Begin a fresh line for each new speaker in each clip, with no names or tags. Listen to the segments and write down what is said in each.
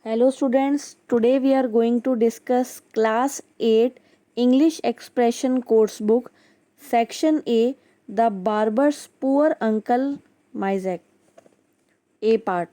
Hello students, today we are going to discuss class 8 English expression coursebook section A, the barber's poor uncle Misak. A part.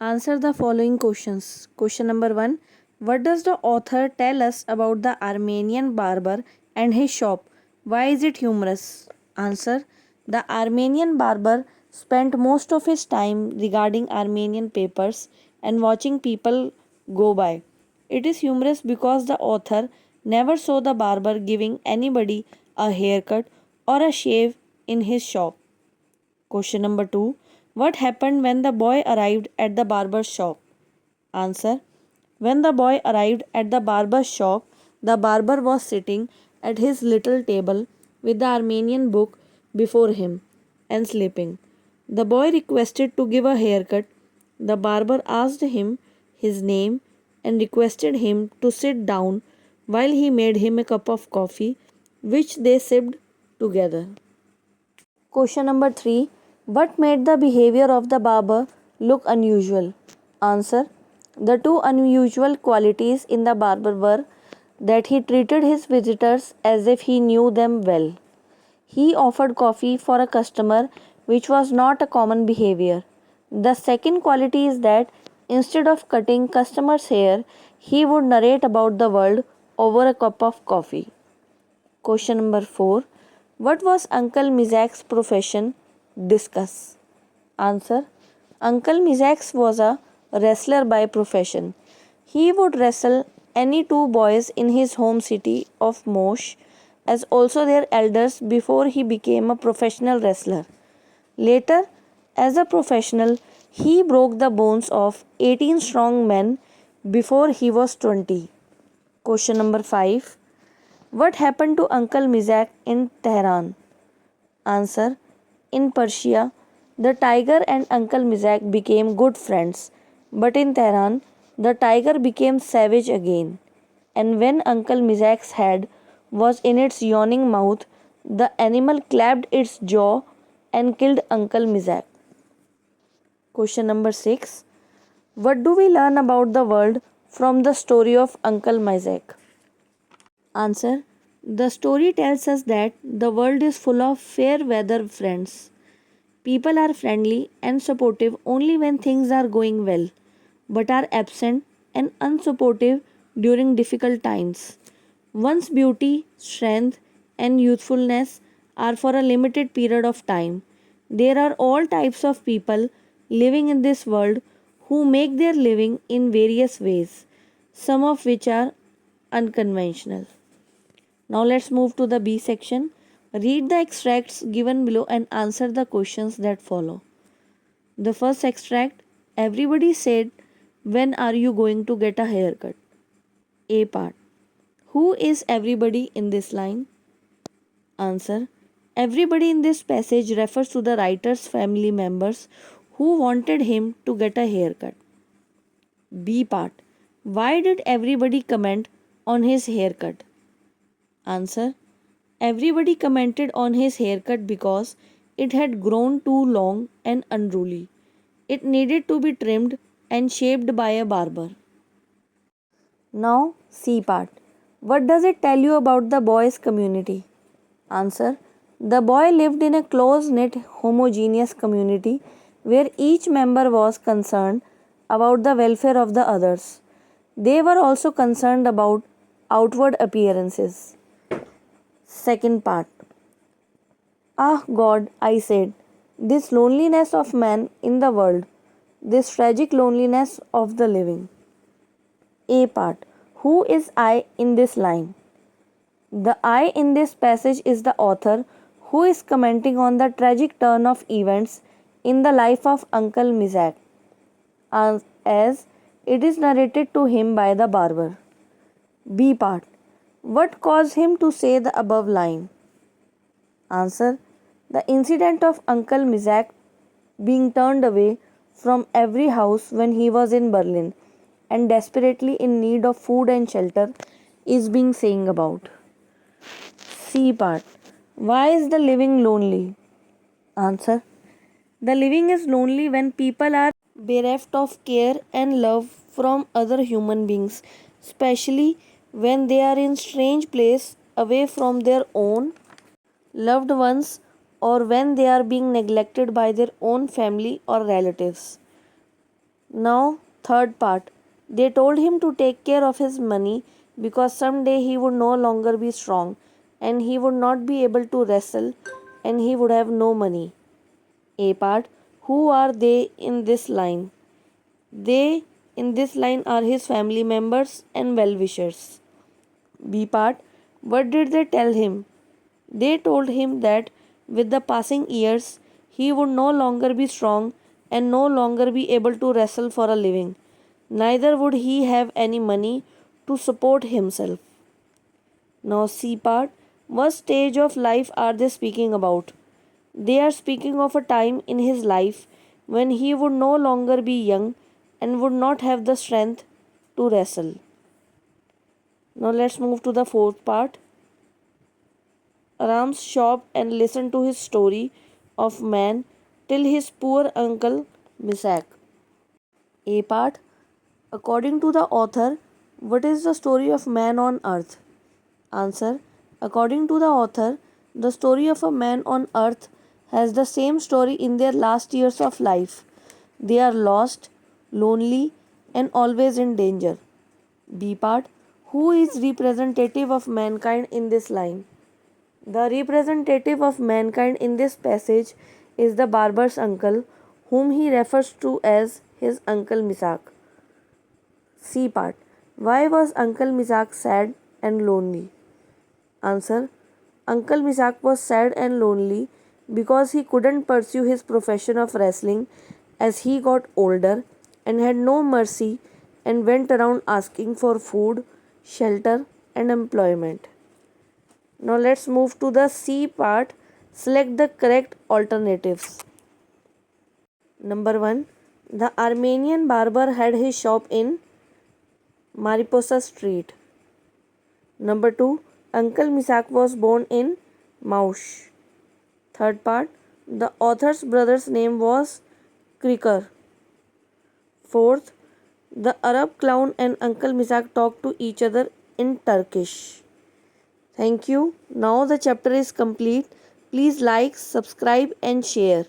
Answer the following questions. Question number 1. What does the author tell us about the Armenian barber and his shop? Why is it humorous? Answer. The Armenian barber spent most of his time regarding Armenian papers and watching people go by. It is humorous because the author never saw the barber giving anybody a haircut or a shave in his shop. Question number 2. What happened when the boy arrived at the barber's shop? Answer. When the boy arrived at the barber's shop, the barber was sitting at his little table with the Armenian book before him and sleeping. The boy requested to give a haircut. The barber asked him his name and requested him to sit down while he made him a cup of coffee, which they sipped together. Question number 3. What made the behavior of the barber look unusual? Answer. The two unusual qualities in the barber were that he treated his visitors as if he knew them well. He offered coffee for a customer, which was not a common behavior. The second quality is that instead of cutting customers' hair, he would narrate about the world over a cup of coffee. Question number 4. What was Uncle Mizak's profession? Discuss. Answer. Uncle Misak was a wrestler by profession. He would wrestle any two boys in his home city of Mosh as also their elders before he became a professional wrestler. Later, as a professional, he broke the bones of 18 strong men before he was 20. Question number 5. What happened to Uncle Misak in Tehran? Answer. In Persia, the tiger and Uncle Misak became good friends, but in Tehran, the tiger became savage again. And when Uncle Misak's head was in its yawning mouth, the animal clapped its jaw and killed Uncle Misak. Question number 6. What do we learn about the world from the story of Uncle Misak? Answer. The story tells us that the world is full of fair weather friends. People are friendly and supportive only when things are going well, but are absent and unsupportive during difficult times. One's beauty, strength, and youthfulness are for a limited period of time. There are all types of people living in this world who make their living in various ways, some of which are unconventional. Now let's move to the B section. Read the extracts given below and answer the questions that follow. The first extract. Everybody said, when are you going to get a haircut? A part. Who is everybody in this line? Answer. Everybody in this passage refers to the writer's family members who wanted him to get a haircut. B part. Why did everybody comment on his haircut? Answer. Everybody commented on his haircut because it had grown too long and unruly. It needed to be trimmed and shaped by a barber. Now, C part. What does it tell you about the boy's community? Answer. The boy lived in a close-knit, homogeneous community where each member was concerned about the welfare of the others. They were also concerned about outward appearances. Second part. Ah God, I said, this loneliness of man in the world, this tragic loneliness of the living. A part. Who is I in this line? The I in this passage is the author who is commenting on the tragic turn of events in the life of Uncle Misak, as it is narrated to him by the barber. B part. What caused him to say the above line? Answer. The incident of Uncle Misak being turned away from every house when he was in Berlin and desperately in need of food and shelter is being saying about. C part. Why is the living lonely? Answer. The living is lonely when people are bereft of care and love from other human beings, especially when they are in strange place away from their own loved ones or when they are being neglected by their own family or relatives. Now, third part. They told him to take care of his money because someday he would no longer be strong and he would not be able to wrestle and he would have no money. A part. Who are they in this line? They in this line are his family members and well wishers. B part. What did they tell him? They told him that with the passing years he would no longer be strong and no longer be able to wrestle for a living. Neither would he have any money to support himself. Now, C part. What stage of life are they speaking about? They are speaking of a time in his life when he would no longer be young and would not have the strength to wrestle. Now, let's move to the fourth part. Ram's shop and listen to his story of man till his poor uncle Misak. A part. According to the author, what is the story of man on earth? Answer. According to the author, the story of a man on earth has the same story in their last years of life. They are lost, lonely, and always in danger. B part. Who is representative of mankind in this line? The representative of mankind in this passage is the barber's uncle, whom he refers to as his uncle Misak. C part. Why was Uncle Misak sad and lonely? Answer. Uncle Misak was sad and lonely because he couldn't pursue his profession of wrestling as he got older and had no mercy and went around asking for food, shelter, and employment. Now let's move to the C part. Select the correct alternatives. Number 1. The Armenian barber had his shop in Mariposa Street. Number 2. Uncle Misak was born in Maush. Third part. The author's brother's name was Kriker. Fourth. The Arab clown and Uncle Misak talked to each other in Turkish. Thank you. Now the chapter is complete. Please like, subscribe and share.